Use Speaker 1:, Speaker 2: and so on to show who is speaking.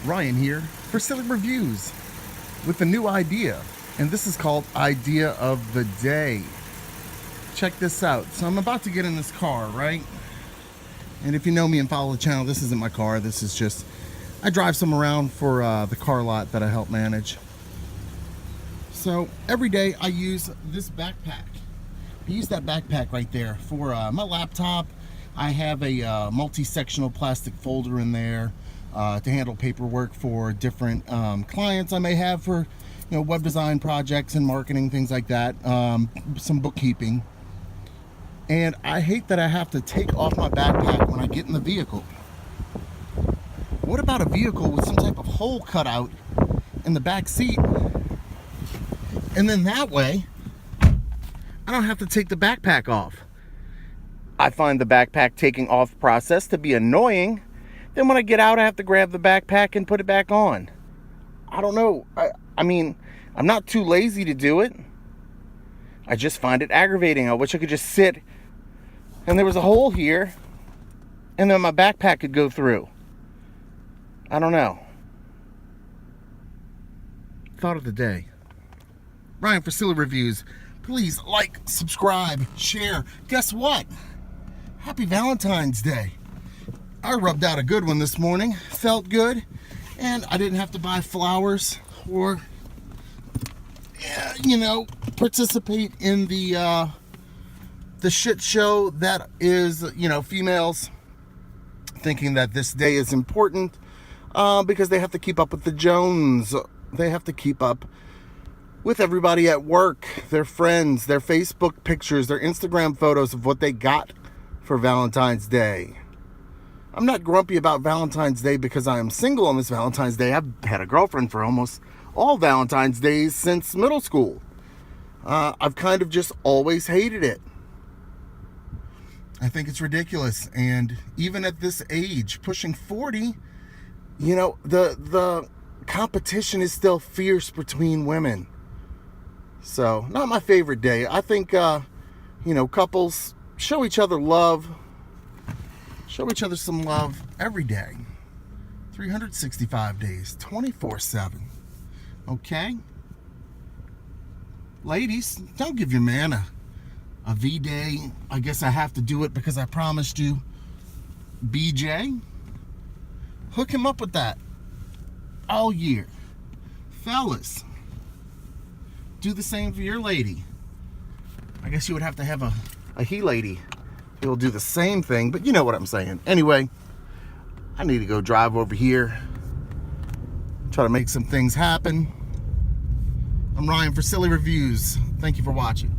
Speaker 1: Ryan here for Silly Reviews with a new idea, and this is called Idea of the Day. Check this out. So I'm about to get in this car, right? And if you know me and follow the channel, this isn't my car. This is just, I drive some around for the car lot that I help manage. So every day I use this backpack. I use that backpack right there for my laptop. I have a multi-sectional plastic folder in there to handle paperwork for different clients I may have for, web design projects and marketing, things like that, some bookkeeping. And I hate that I have to take off my backpack when I get in the vehicle. What about a vehicle with some type of hole cut out in the back seat? And then that way, I don't have to take the backpack off. I find the backpack taking off process to be annoying. Then when I get out, I have to grab the backpack and put it back on. I don't know. I mean, I'm not too lazy to do it. I just find it aggravating. I wish I could just sit and there was a hole here and then my backpack could go through. I don't know. Thought of the day. Ryan for Silly Reviews. Please like, subscribe, share. Guess what? Happy Valentine's Day. I rubbed out a good one this morning. Felt good. And I didn't have to buy flowers or, participate in the shit show that is, females thinking that this day is important because they have to keep up with the Jones. They have to keep up with everybody at work, their friends, their Facebook pictures, their Instagram photos of what they got for Valentine's Day. I'm not grumpy about Valentine's Day because I am single on this Valentine's Day. I've had a girlfriend for almost all Valentine's Days since middle school. I've kind of just always hated it. I think it's ridiculous. And even at this age, pushing 40, the competition is still fierce between women. So, not my favorite day. I think, couples show each other love. Show each other some love every day. 365 days, 24/7. Okay? Ladies, don't give your man a V-Day. I guess I have to do it because I promised you BJ. Hook him up with that all year. Fellas, do the same for your lady. I guess you would have to have a he lady. He'll do the same thing, but you know what I'm saying. Anyway, I need to go drive over here, try to make some things happen. I'm Ryan for Silly Reviews. Thank you for watching.